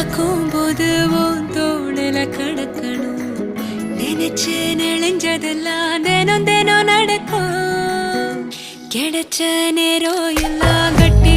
பார்க்கும்போது உன் தோளில கிடக்கணும் நினைச்சு நெளிஞ்சதெல்லாம் தினம் தினம் நடக்கும் கிடைச்ச நேரம் எல்லாம் கட்டி